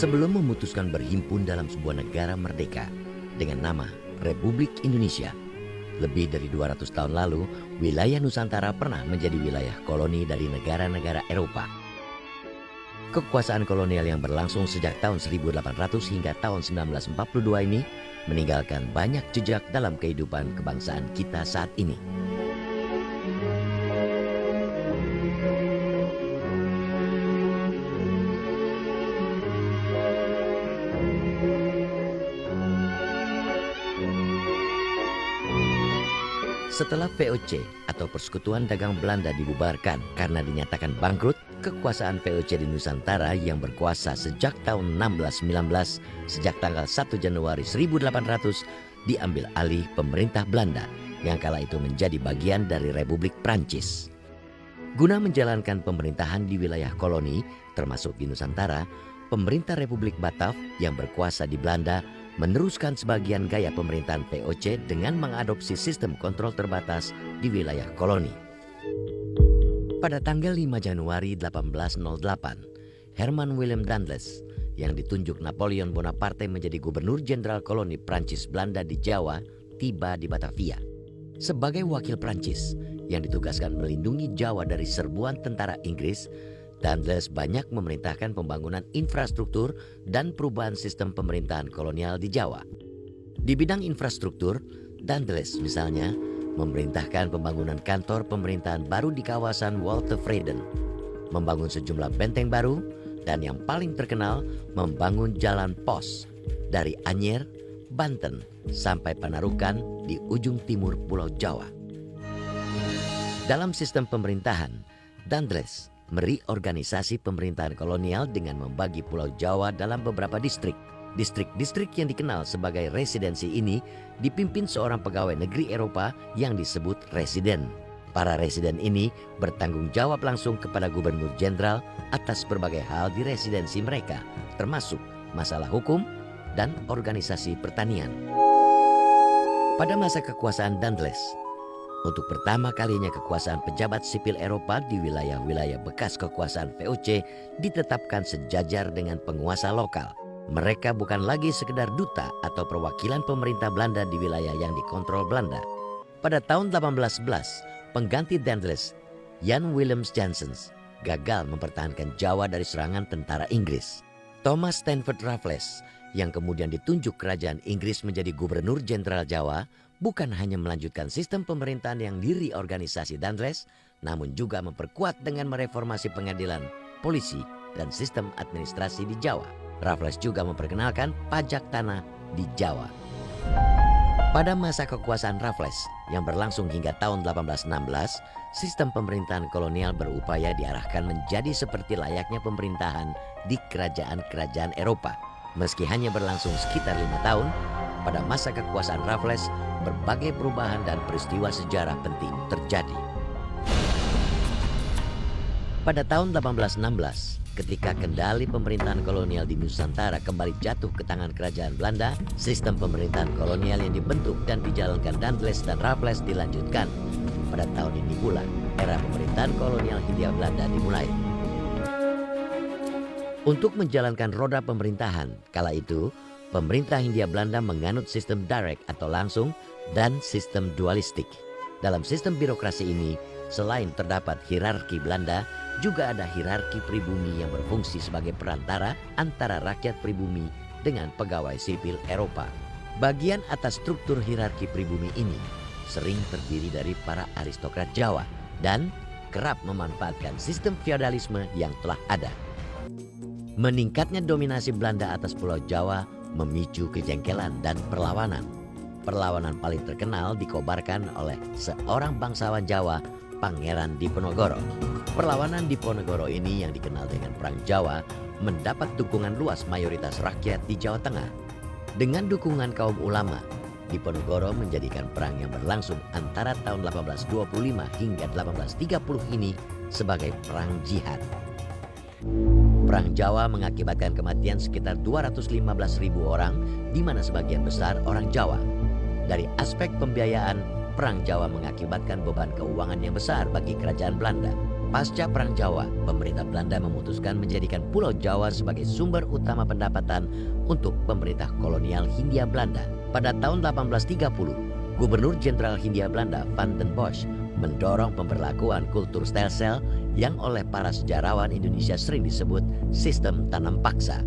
Sebelum memutuskan berhimpun dalam sebuah negara merdeka dengan nama Republik Indonesia, lebih dari 200 tahun lalu, wilayah Nusantara pernah menjadi wilayah koloni dari negara-negara Eropa. Kekuasaan kolonial yang berlangsung sejak tahun 1800 hingga tahun 1942 ini meninggalkan banyak jejak dalam kehidupan kebangsaan kita saat ini. Setelah VOC atau Persekutuan Dagang Belanda dibubarkan karena dinyatakan bangkrut, kekuasaan VOC di Nusantara yang berkuasa sejak tahun 1619 sejak tanggal 1 Januari 1800 diambil alih pemerintah Belanda yang kala itu menjadi bagian dari Republik Prancis. Guna menjalankan pemerintahan di wilayah koloni termasuk di Nusantara, pemerintah Republik Batav yang berkuasa di Belanda meneruskan sebagian gaya pemerintahan VOC dengan mengadopsi sistem kontrol terbatas di wilayah koloni. Pada tanggal 5 Januari 1808, Herman Willem Daendels yang ditunjuk Napoleon Bonaparte menjadi gubernur jenderal koloni Prancis Belanda di Jawa tiba di Batavia. Sebagai wakil Prancis yang ditugaskan melindungi Jawa dari serbuan tentara Inggris, Daendels banyak memerintahkan pembangunan infrastruktur dan perubahan sistem pemerintahan kolonial di Jawa. Di bidang infrastruktur, Daendels misalnya memerintahkan pembangunan kantor pemerintahan baru di kawasan Walter Freden, membangun sejumlah benteng baru, dan yang paling terkenal membangun jalan pos dari Anyer, Banten sampai Panarukan di ujung timur Pulau Jawa. Dalam sistem pemerintahan, Daendels mereorganisasi pemerintahan kolonial dengan membagi Pulau Jawa dalam beberapa distrik. Distrik-distrik yang dikenal sebagai residensi ini dipimpin seorang pegawai negeri Eropa yang disebut residen. Para residen ini bertanggung jawab langsung kepada gubernur jenderal atas berbagai hal di residensi mereka, termasuk masalah hukum dan organisasi pertanian. Pada masa kekuasaan Daendels, untuk pertama kalinya kekuasaan pejabat sipil Eropa di wilayah-wilayah bekas kekuasaan VOC ditetapkan sejajar dengan penguasa lokal. Mereka bukan lagi sekedar duta atau perwakilan pemerintah Belanda di wilayah yang dikontrol Belanda. Pada tahun 1811, pengganti Daendels, Jan Willems Janssens, gagal mempertahankan Jawa dari serangan tentara Inggris. Thomas Stanford Raffles, yang kemudian ditunjuk kerajaan Inggris menjadi gubernur jenderal Jawa, bukan hanya melanjutkan sistem pemerintahan yang direorganisasi Daendels, namun juga memperkuat dengan mereformasi pengadilan, polisi, dan sistem administrasi di Jawa. Raffles juga memperkenalkan pajak tanah di Jawa. Pada masa kekuasaan Raffles yang berlangsung hingga tahun 1816, sistem pemerintahan kolonial berupaya diarahkan menjadi seperti layaknya pemerintahan di kerajaan-kerajaan Eropa. Meski hanya berlangsung sekitar 5 tahun, pada masa kekuasaan Raffles, berbagai perubahan dan peristiwa sejarah penting terjadi. Pada tahun 1816, ketika kendali pemerintahan kolonial di Nusantara kembali jatuh ke tangan kerajaan Belanda, sistem pemerintahan kolonial yang dibentuk dan dijalankan Daendels dan Raffles dilanjutkan. Pada tahun ini pula, era pemerintahan kolonial Hindia Belanda dimulai. Untuk menjalankan roda pemerintahan, kala itu, pemerintah Hindia Belanda menganut sistem direct atau langsung dan sistem dualistik. Dalam sistem birokrasi ini, selain terdapat hierarki Belanda, juga ada hierarki pribumi yang berfungsi sebagai perantara antara rakyat pribumi dengan pegawai sipil Eropa. Bagian atas struktur hierarki pribumi ini sering terdiri dari para aristokrat Jawa dan kerap memanfaatkan sistem feodalisme yang telah ada. Meningkatnya dominasi Belanda atas Pulau Jawa memicu kejengkelan dan perlawanan. Perlawanan paling terkenal dikobarkan oleh seorang bangsawan Jawa, Pangeran Diponegoro. Perlawanan Diponegoro ini yang dikenal dengan Perang Jawa mendapat dukungan luas mayoritas rakyat di Jawa Tengah. Dengan dukungan kaum ulama, Diponegoro menjadikan perang yang berlangsung antara tahun 1825 hingga 1830 ini sebagai perang jihad. Perang Jawa mengakibatkan kematian sekitar 215.000 orang, di mana sebagian besar orang Jawa. Dari aspek pembiayaan, Perang Jawa mengakibatkan beban keuangan yang besar bagi kerajaan Belanda. Pasca Perang Jawa, pemerintah Belanda memutuskan menjadikan Pulau Jawa sebagai sumber utama pendapatan untuk pemerintah kolonial Hindia Belanda. Pada tahun 1830, Gubernur Jenderal Hindia Belanda Van den Bosch mendorong pemberlakuan kultur stelsel yang oleh para sejarawan Indonesia sering disebut sistem tanam paksa.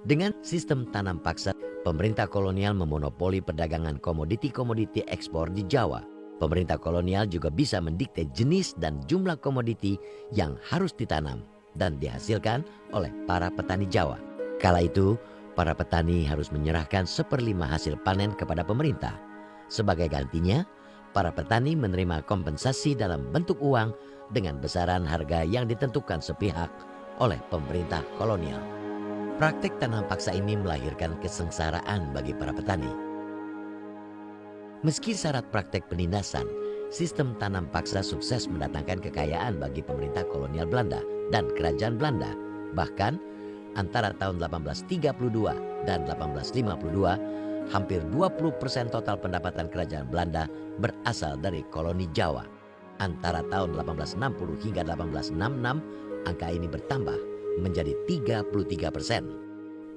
Dengan sistem tanam paksa, pemerintah kolonial memonopoli perdagangan komoditi-komoditi ekspor di Jawa. Pemerintah kolonial juga bisa mendikte jenis dan jumlah komoditi yang harus ditanam dan dihasilkan oleh para petani Jawa. Kala itu, para petani harus menyerahkan 1/5 hasil panen kepada pemerintah. Sebagai gantinya, para petani menerima kompensasi dalam bentuk uang dengan besaran harga yang ditentukan sepihak oleh pemerintah kolonial. Praktek tanam paksa ini melahirkan kesengsaraan bagi para petani. Meski syarat praktek penindasan, sistem tanam paksa sukses mendatangkan kekayaan bagi pemerintah kolonial Belanda dan kerajaan Belanda. Bahkan antara tahun 1832 dan 1852, hampir 20% total pendapatan kerajaan Belanda berasal dari koloni Jawa. Antara tahun 1860 hingga 1866, angka ini bertambah menjadi 33%.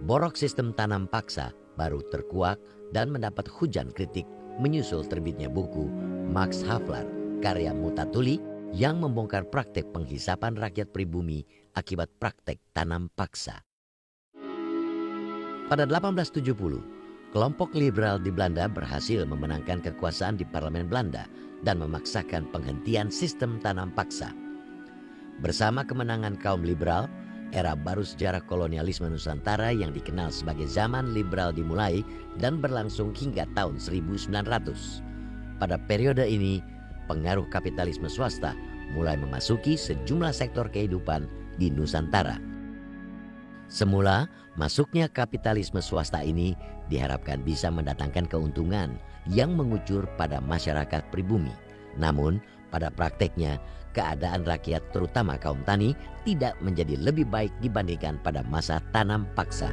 Borok sistem tanam paksa baru terkuak dan mendapat hujan kritik menyusul terbitnya buku Max Havelaar karya Mutatuli yang membongkar praktek penghisapan rakyat pribumi akibat praktek tanam paksa. Pada 1870, kelompok liberal di Belanda berhasil memenangkan kekuasaan di parlemen Belanda dan memaksakan penghentian sistem tanam paksa. Bersama kemenangan kaum liberal, era baru sejarah kolonialisme Nusantara yang dikenal sebagai zaman liberal dimulai dan berlangsung hingga tahun 1900. Pada periode ini, pengaruh kapitalisme swasta mulai memasuki sejumlah sektor kehidupan di Nusantara. Semula, masuknya kapitalisme swasta ini diharapkan bisa mendatangkan keuntungan yang mengucur pada masyarakat pribumi. Namun, pada prakteknya, keadaan rakyat terutama kaum tani tidak menjadi lebih baik dibandingkan pada masa tanam paksa.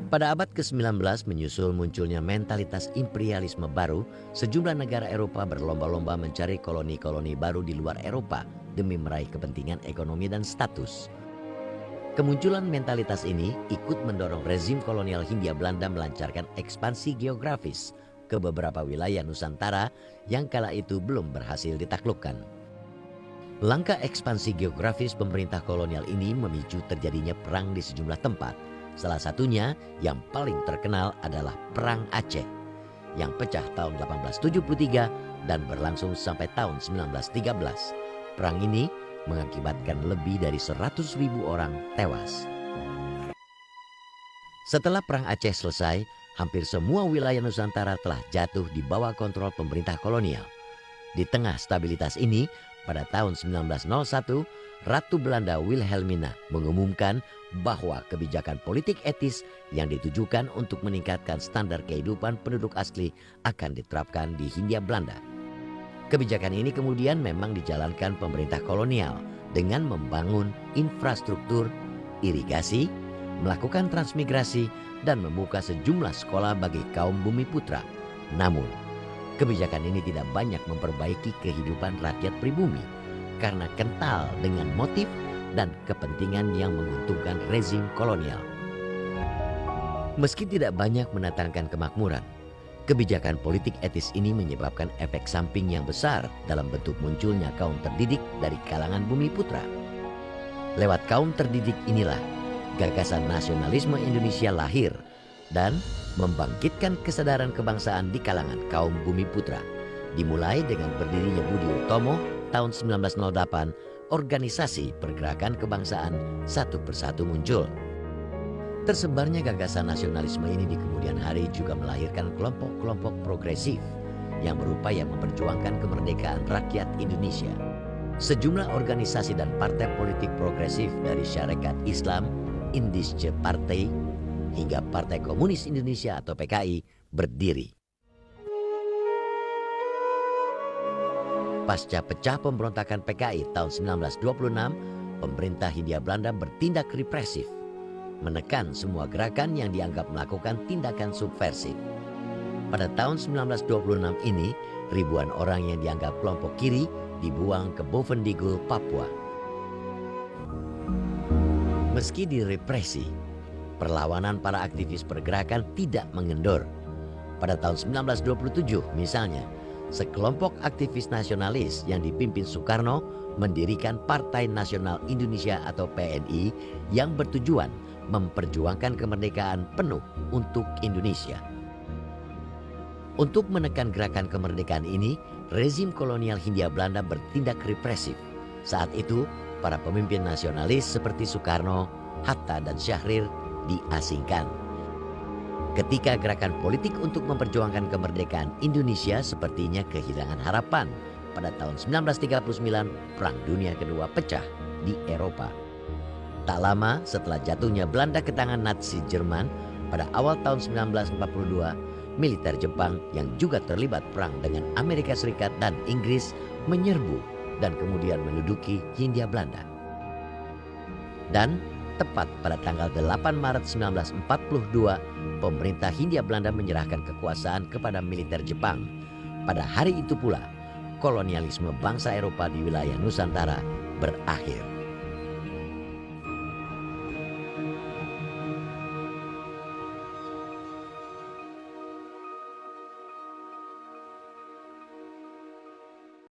Pada abad ke-19 menyusul munculnya mentalitas imperialisme baru, sejumlah negara Eropa berlomba-lomba mencari koloni-koloni baru di luar Eropa demi meraih kepentingan ekonomi dan status. Kemunculan mentalitas ini ikut mendorong rezim kolonial Hindia Belanda melancarkan ekspansi geografis ke beberapa wilayah Nusantara yang kala itu belum berhasil ditaklukkan. Langkah ekspansi geografis pemerintah kolonial ini memicu terjadinya perang di sejumlah tempat. Salah satunya yang paling terkenal adalah Perang Aceh yang pecah tahun 1873 dan berlangsung sampai tahun 1913. Perang ini mengakibatkan lebih dari 100.000 orang tewas. Setelah Perang Aceh selesai, hampir semua wilayah Nusantara telah jatuh di bawah kontrol pemerintah kolonial. Di tengah stabilitas ini, pada tahun 1901, Ratu Belanda Wilhelmina mengumumkan bahwa kebijakan politik etis yang ditujukan untuk meningkatkan standar kehidupan penduduk asli akan diterapkan di Hindia Belanda. Kebijakan ini kemudian memang dijalankan pemerintah kolonial dengan membangun infrastruktur, irigasi, melakukan transmigrasi, dan membuka sejumlah sekolah bagi kaum bumi putra. Namun, kebijakan ini tidak banyak memperbaiki kehidupan rakyat pribumi karena kental dengan motif dan kepentingan yang menguntungkan rezim kolonial. Meski tidak banyak mendatangkan kemakmuran, kebijakan politik etis ini menyebabkan efek samping yang besar dalam bentuk munculnya kaum terdidik dari kalangan bumi putra. Lewat kaum terdidik inilah gagasan nasionalisme Indonesia lahir dan membangkitkan kesadaran kebangsaan di kalangan kaum bumi putra. Dimulai dengan berdirinya Budi Utomo tahun 1908, organisasi pergerakan kebangsaan satu persatu muncul. Tersebarnya gagasan nasionalisme ini di kemudian hari juga melahirkan kelompok-kelompok progresif yang berupaya memperjuangkan kemerdekaan rakyat Indonesia. Sejumlah organisasi dan partai politik progresif dari Syarikat Islam, Indische Partei, hingga Partai Komunis Indonesia atau PKI berdiri. Pasca pecah pemberontakan PKI tahun 1926, pemerintah Hindia Belanda bertindak represif, menekan semua gerakan yang dianggap melakukan tindakan subversif. Pada tahun 1926 ini, ribuan orang yang dianggap kelompok kiri dibuang ke Bovendigul, Papua. Meski direpresi, perlawanan para aktivis pergerakan tidak mengendor. Pada tahun 1927 misalnya, sekelompok aktivis nasionalis yang dipimpin Soekarno mendirikan Partai Nasional Indonesia atau PNI yang bertujuan memperjuangkan kemerdekaan penuh untuk Indonesia. Untuk menekan gerakan kemerdekaan ini, rezim kolonial Hindia Belanda bertindak represif. Saat itu, para pemimpin nasionalis seperti Soekarno, Hatta, dan Syahrir diasingkan. Ketika gerakan politik untuk memperjuangkan kemerdekaan Indonesia sepertinya kehilangan harapan, pada tahun 1939 Perang Dunia Kedua pecah di Eropa. Tak lama setelah jatuhnya Belanda ke tangan Nazi Jerman pada awal tahun 1942, militer Jepang yang juga terlibat perang dengan Amerika Serikat dan Inggris menyerbu dan kemudian menduduki Hindia Belanda. Dan tepat pada tanggal 8 Maret 1942, pemerintah Hindia Belanda menyerahkan kekuasaan kepada militer Jepang. Pada hari itu pula, kolonialisme bangsa Eropa di wilayah Nusantara berakhir.